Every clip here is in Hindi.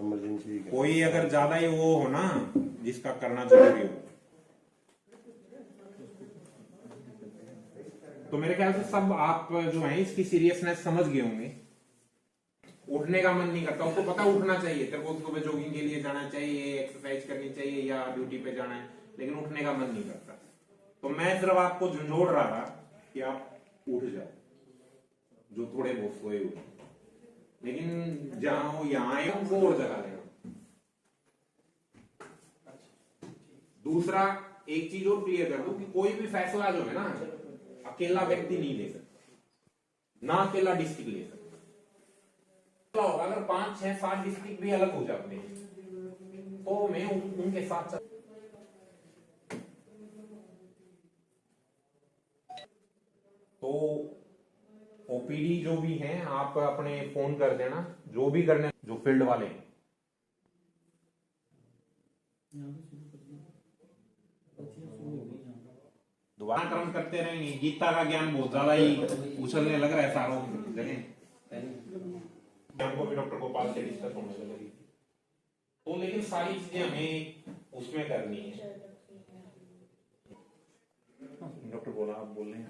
इमरजेंसी कोई अगर ज्यादा ही वो हो ना जिसका करना जरूरी हो, तो मेरे ख्याल से सब आप जो है इसकी सीरियसनेस समझ गए होंगे। उठने का मन नहीं करता, उसको पता उठना चाहिए, तेरे को सुबह जॉगिंग के लिए जाना चाहिए, एक्सरसाइज करनी चाहिए या ड्यूटी पे जाना है, लेकिन उठने का मन नहीं करता। तो मैं सिर्फ आपको झंझोड़ रहा था कि आप उठ जाओ, जो थोड़े बहुत सोए हुए, लेकिन जहां वो यहाँ आए उनको और जगा देगा। दूसरा एक चीज और क्लियर कर दूं कि कोई भी फैसला जो है ना अकेला व्यक्ति नहीं ले सकता, ना अकेला डिस्ट्रिक्ट ले सकता। होगा अगर 5, 6, 7 डिस्ट्रिक्ट भी अलग हो जाते हैं तो मैं उनके साथ तो ओपीडी जो भी हैं आप अपने फोन कर देना, जो भी करने जो फील्ड वाले हैं। दोबारा क्रम करते रहेंगे। गीता का ज्ञान बहुत ज्यादा ही उछलने लग रहा है सारों जगह, ज्ञान को भी डॉक्टर गोपाल से डिस्कस होने लग रही थी। तो लेकिन सारी चीजें हमें उसमें करनी है। डॉक्टर बोला आप बोल रहे हैं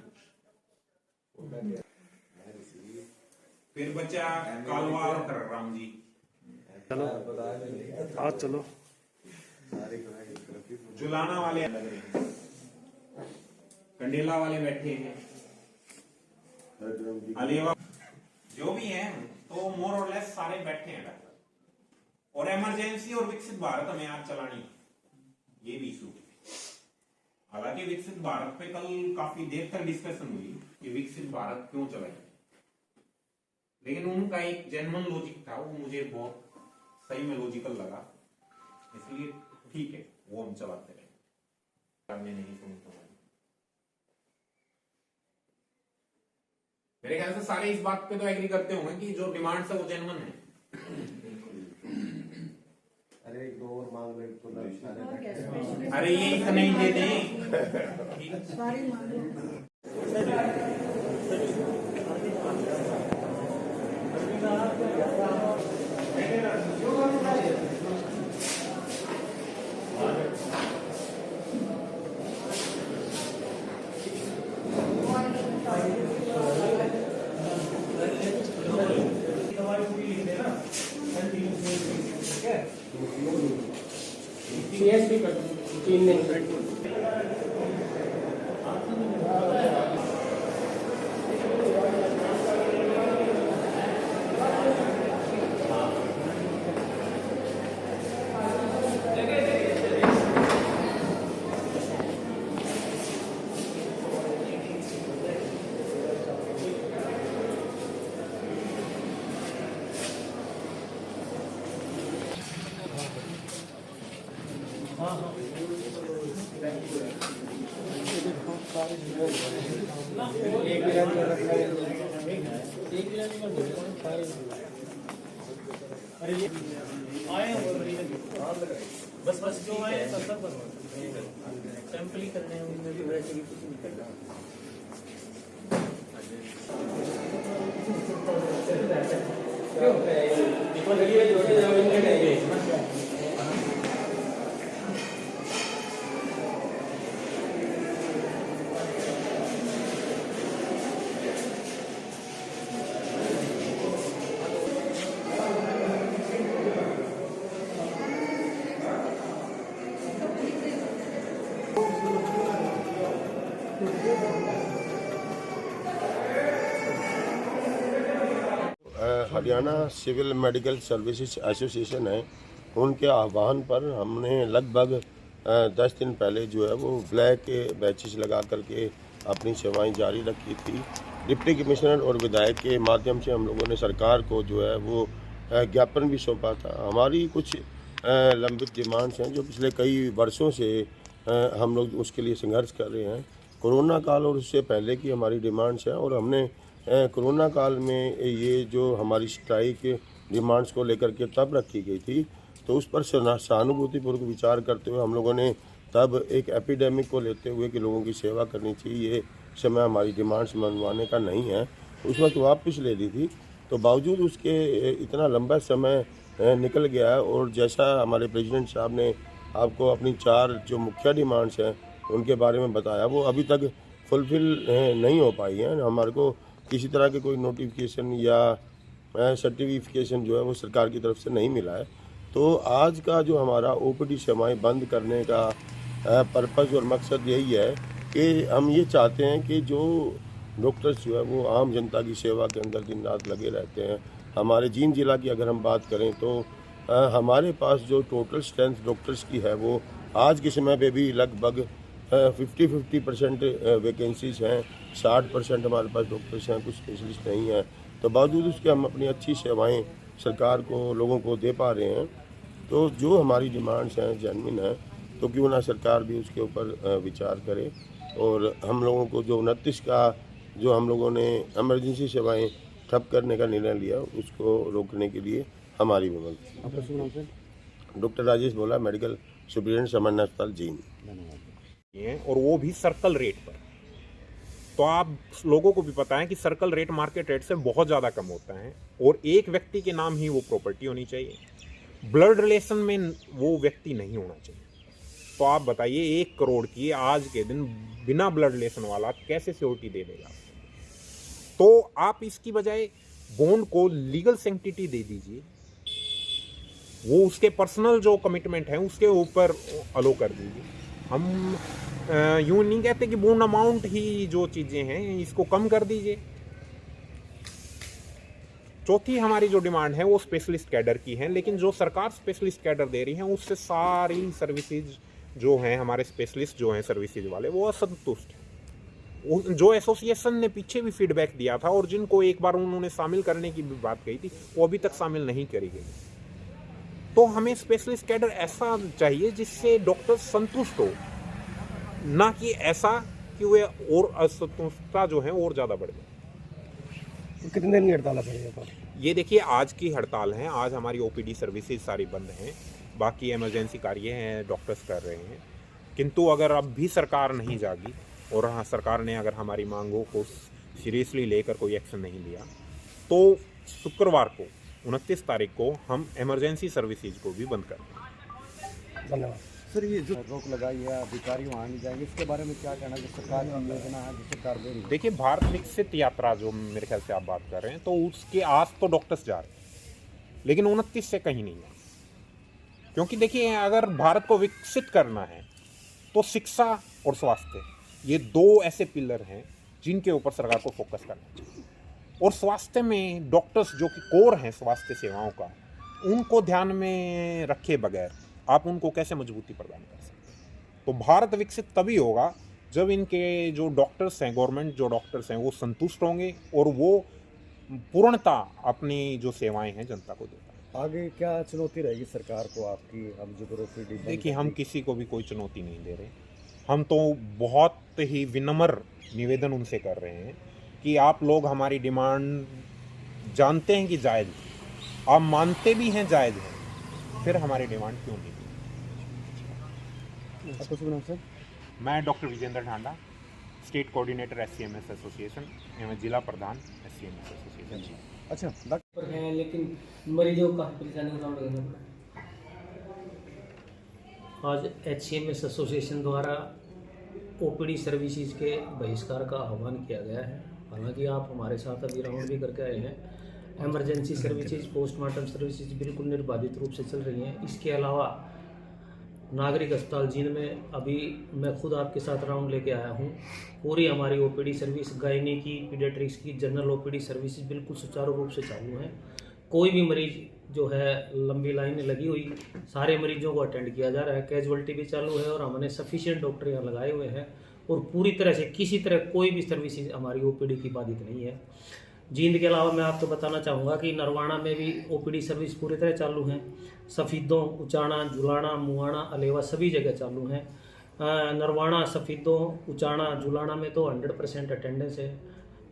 फिर बच्चा कालवा और राम जी चलो आज चलो जुलाना वाले लग रहे हैं, कंडेला वाले बैठे हैं, अलीवा जो भी हैं, तो मोर और लेस सारे बैठे हैं डॉक्टर। और इमरजेंसी और विकसित भारत हमें आज चलानी, ये भी इशू। हालांकि विकसित भारत पे कल काफी देर तक डिस्कशन हुई कि विकसित भारत क्यों चलाए, लेकिन उनका एक जेन्युइन लॉजिक था, वो मुझे बहुत सही में लॉजिकल लगा, इसलिए ठीक है वो हम चलाते रहे। नहीं सुनता मेरे ख्याल से सारे इस बात पे तो एग्री करते होंगे कि जो डिमांड्स है वो जेन्युइन है। अरे एक दो और मांग लो तो अरे ये इतना ही दे दें सारी मांगो। सीएसपी कर 3 दिन अरे ये आए बस जो आए सब सैंपल ही करने हैं, उनमें भी वैसे भी कुछ नहीं करना। Haryana civil medical services association है, उनके आह्वान पर हमने लगभग 10 दिन पहले जो है वो ब्लैक बैचेस लगा करके अपनी सेवाएं जारी रखी थी। डिप्टी कमिश्नर और विधायक के माध्यम से हम लोगों ने सरकार को जो है वो ज्ञापन भी सौंपा था। हमारी कुछ लंबित डिमांड्स हैं जो पिछले कई वर्षों से हम लोग उसके लिए संघर्ष कर रहे हैं। कोरोना काल और उससे पहले की हमारी डिमांड्स हैं, और हमने कोरोना काल में ये जो हमारी स्ट्राइक डिमांड्स को लेकर के तब रखी गई थी, तो उस पर सहानुभूतिपूर्वक विचार करते हुए हम लोगों ने तब एक एपिडेमिक को लेते हुए कि लोगों की सेवा करनी चाहिए, ये समय हमारी डिमांड्स मनवाने का नहीं है, उस वक्त वापस ले ली थी। तो बावजूद उसके इतना लंबा समय निकल गया है। और जैसा हमारे प्रेसिडेंट साहब ने आपको अपनी 4 जो मुख्य डिमांड्स हैं उनके बारे में बताया, वो अभी तक फुलफिल नहीं हो पाई हैं। हमारे को किसी तरह के कोई नोटिफिकेशन या सर्टिफिकेशन जो है वो सरकार की तरफ से नहीं मिला है। तो आज का जो हमारा ओपीडी सेवाएं बंद करने का पर्पज़ और मकसद यही है कि हम ये चाहते हैं कि जो डॉक्टर्स जो है वो आम जनता की सेवा के अंदर दिन रात लगे रहते हैं। हमारे जींद जिला की अगर हम बात करें तो हमारे पास जो टोटल स्ट्रेंथ डॉक्टर्स की है वो आज के समय पे भी लगभग 50% वैकेंसीज हैं। 60% हमारे पास डॉक्टर्स हैं, कुछ स्पेशलिस्ट नहीं हैं। तो बावजूद उसके हम अपनी अच्छी सेवाएं सरकार को, लोगों को दे पा रहे हैं। तो जो हमारी डिमांड्स हैं जेन्युइन है, तो क्यों ना सरकार भी उसके ऊपर विचार करे। और हम लोगों को जो 29 का जो हम लोगों ने इमरजेंसी सेवाएं ठप करने का निर्णय लिया, उसको रोकने के लिए हमारी भी मदद। डॉक्टर राजेश बोला, मेडिकल सुपरिटेंडेंट सामान्य अस्पताल जींद। और वो भी सर्कल रेट पर। तो आप लोगों को भी पता है कि सर्कल रेट मार्केट रेट से बहुत ज़्यादा कम होता है और एक व्यक्ति के नाम ही वो प्रॉपर्टी होनी चाहिए। ब्लड रिलेशन में वो व्यक्ति नहीं होना चाहिए। तो आप बताइए 1 करोड़ की आज के दिन बिना ब्लड रिलेशन वाला कैसे सिक्योरिटी दे देगा? तो आप इसकी बजाय बॉन्ड को लीगल सेंटिटी दे दीजिए, वो उसके पर्सनल जो कमिटमेंट है उसके ऊपर अलो कर दीजिए। हम यूं नहीं कहते कि बॉन्ड अमाउंट ही जो चीजें हैं इसको कम कर दीजिए। चौथी हमारी जो डिमांड है वो स्पेशलिस्ट कैडर की है, लेकिन जो सरकार स्पेशलिस्ट कैडर दे रही है उससे सारी सर्विसेज जो हैं, हमारे स्पेशलिस्ट जो हैं सर्विसेज वाले, वो असंतुष्ट हैं। जो एसोसिएशन ने पीछे भी फीडबैक दिया था और जिनको एक बार उन्होंने शामिल करने की भी बात कही थी, वो अभी तक शामिल नहीं करी गई। तो हमें स्पेशलिस्ट कैडर ऐसा चाहिए जिससे डॉक्टर संतुष्ट हो, ना कि ऐसा कि वे और असंतुष्टता जो है और ज़्यादा बढ़ जाए। कितने दिन की हड़ताल है? ये देखिए आज की हड़ताल है। आज हमारी ओपीडी सर्विसेज सारी बंद हैं, बाकी इमरजेंसी कार्य हैं डॉक्टर्स कर रहे हैं। किंतु अगर अब भी सरकार नहीं जागी और हाँ सरकार ने अगर हमारी मांगों को सीरियसली लेकर कोई एक्शन नहीं लिया, तो शुक्रवार को 29 तारीख को हम इमरजेंसी सर्विसेज को भी बंद कर देंगे। धन्यवाद सर। ये जो रोक लगाई है, अधिकारी वहाँ नहीं जाएंगे, इसके बारे में क्या कहना है? जो सरकार की योजना है जो सरकार दे रही है। देखिए भारत विकसित यात्रा जो मेरे ख्याल से आप बात कर रहे हैं, तो उसके आज तो डॉक्टर्स जा रहे हैं, लेकिन 29 से कहीं नहीं है। क्योंकि देखिए अगर भारत को विकसित करना है तो शिक्षा और स्वास्थ्य, ये 2 ऐसे पिलर हैं जिनके ऊपर सरकार को फोकस करना चाहिए। और स्वास्थ्य में डॉक्टर्स जो कि कोर हैं स्वास्थ्य सेवाओं का, उनको ध्यान में रखे बगैर आप उनको कैसे मजबूती प्रदान कर सकते हैं? तो भारत विकसित तभी होगा जब इनके जो डॉक्टर्स हैं, गवर्नमेंट जो डॉक्टर्स हैं, वो संतुष्ट होंगे और वो पूर्णता अपनी जो सेवाएं हैं जनता को देता है। आगे क्या चुनौती रहेगी सरकार को आपकी? हम जो ओपीडी देखिए हम किसी को भी कोई चुनौती नहीं दे रहे। हम तो बहुत ही विनम्र निवेदन उनसे कर रहे हैं कि आप लोग हमारी डिमांड जानते हैं कि जायज़ है, आप मानते भी हैं जायज़ है, फिर हमारी डिमांड क्यों नहीं? आपको शुभ नाम सर? मैं doctor Vijender Dhanda, state coordinator SCMS association एवं जिला प्रधान SCMS एसोसिएशन जी। अच्छा पर है, लेकिन मरीजों का परेशानी का सामना करना पड़ा। आज HCMS एसोसिएशन द्वारा OPD सर्विसेज के बहिष्कार का आह्वान किया गया है। हालांकि आप हमारे साथ अभी राउंड भी करके आए हैं। इमरजेंसी सर्विसेज, पोस्टमार्टम सर्विसेज बिल्कुल निर्बाधित रूप से चल रही हैं। इसके अलावा नागरिक अस्पताल जींद में अभी मैं खुद आपके साथ राउंड लेके आया हूँ। पूरी हमारी OPD सर्विस, गायनी की, पीडियाट्रिक्स की, जनरल OPD सर्विसेज बिल्कुल सुचारू रूप से चालू हैं। कोई भी मरीज जो है लंबी लाइन लगी हुई, सारे मरीजों को अटेंड किया जा रहा है। कैजुअलिटी भी चालू है और हमने सफिशिएंट डॉक्टर यहाँ लगाए हुए हैं और पूरी तरह से किसी तरह कोई भी सर्विसेज हमारी OPD की बाधित नहीं है। जींद के अलावा मैं आपको बताना चाहूँगा कि नरवाना में भी OPD सर्विस पूरी तरह चालू हैं। सफ़ीदों, उचाना, जुलाना, मुआना, अलेवा सभी जगह चालू हैं। नरवाना, सफ़ीदों, उचाना, जुलाना में तो 100% अटेंडेंस है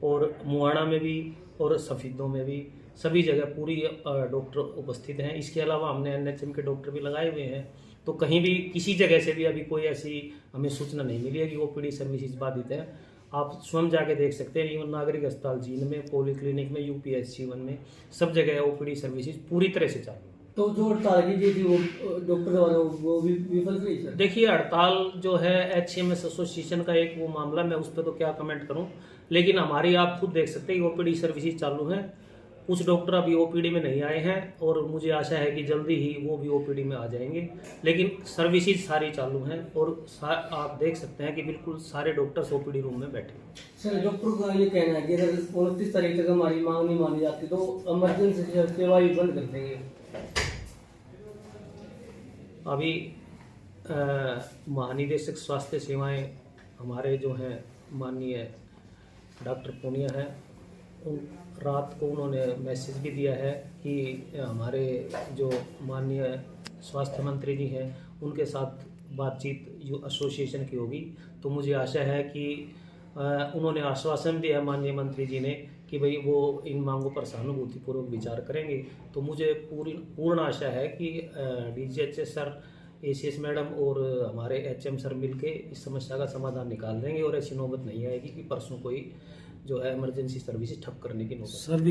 और मुआना में भी और सफ़ीदों में भी सभी जगह पूरी डॉक्टर उपस्थित हैं। इसके अलावा हमने NHM के डॉक्टर भी लगाए हुए हैं। तो कहीं भी किसी जगह से भी अभी कोई ऐसी हमें सूचना नहीं मिली है कि OPD सर्विसेज बाधित है। आप स्वयं जाके देख सकते हैं। इवन नागरिक अस्पताल जींद में, पॉली क्लिनिक में, UPSC 1 में, सब जगह OPD सर्विसेज पूरी तरह से चालू है। तो जो हड़ताल की गई थी वो डॉक्टर वालों वो भी विफल रही सर। देखिए, हड़ताल जो है HCMS एसोसिएशन का एक वो मामला, मैं उस पर तो क्या कमेंट करूं, लेकिन हमारी आप खुद देख सकते हैं OPD सर्विसेज चालू हैं। कुछ डॉक्टर अभी OPD में नहीं आए हैं और मुझे आशा है कि जल्दी ही वो भी OPD में आ जाएंगे, लेकिन सर्विसेज सारी चालू हैं और आप देख सकते हैं कि बिल्कुल सारे डॉक्टर्स OPD रूम में बैठे हैं। सर डॉक्टर का ये कहना है कि अगर 29 तारीख तक हमारी मांग नहीं मानी जाती तो इमरजेंसी सेवा ही बंद कर देंगे। अभी महानिदेशक स्वास्थ्य सेवाएं हमारे जो हैं माननीय डॉक्टर पूनिया हैं, उन रात को उन्होंने मैसेज भी दिया है कि हमारे जो माननीय स्वास्थ्य मंत्री जी हैं उनके साथ बातचीत जो एसोसिएशन की होगी। तो मुझे आशा है कि उन्होंने आश्वासन दिया है माननीय मंत्री जी ने कि भाई वो इन मांगों पर सहानुभूतिपूर्वक विचार करेंगे। तो मुझे पूर्ण आशा है कि DGHS सर, ACS मैडम और हमारे HM सर मिलके इस समस्या का समाधान निकाल देंगे और ऐसी नौबत नहीं आएगी कि परसों कोई जो है इमरजेंसी सर्विसेज ठप करने की नौबत। सर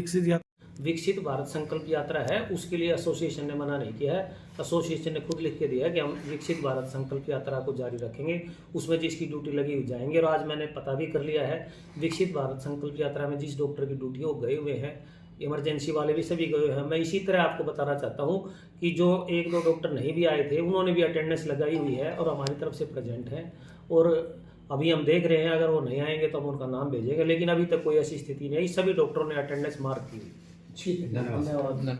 विकसित भारत संकल्प यात्रा है, उसके लिए एसोसिएशन ने मना नहीं किया है। एसोसिएशन ने खुद लिख के दिया है कि हम विकसित भारत संकल्प यात्रा को जारी रखेंगे, उसमें जिसकी ड्यूटी लगी हुई जाएंगे। और आज मैंने पता भी कर लिया है, विकसित भारत संकल्प यात्रा में जिस डॉक्टर की ड्यूटी वो गए हुए हैं, इमरजेंसी वाले भी सभी गए हुए हैं। मैं इसी तरह आपको बताना चाहता हूँ कि जो 1-2 डॉक्टर नहीं भी आए थे उन्होंने भी अटेंडेंस लगाई हुई है और हमारी तरफ से प्रेजेंट हैं। और अभी हम देख रहे हैं, अगर वो नहीं आएंगे तो हम उनका नाम भेजेंगे, लेकिन अभी तक कोई ऐसी स्थिति नहीं, सभी डॉक्टरों ने अटेंडेंस मार्क की हुई। ठीक है, धन्यवाद।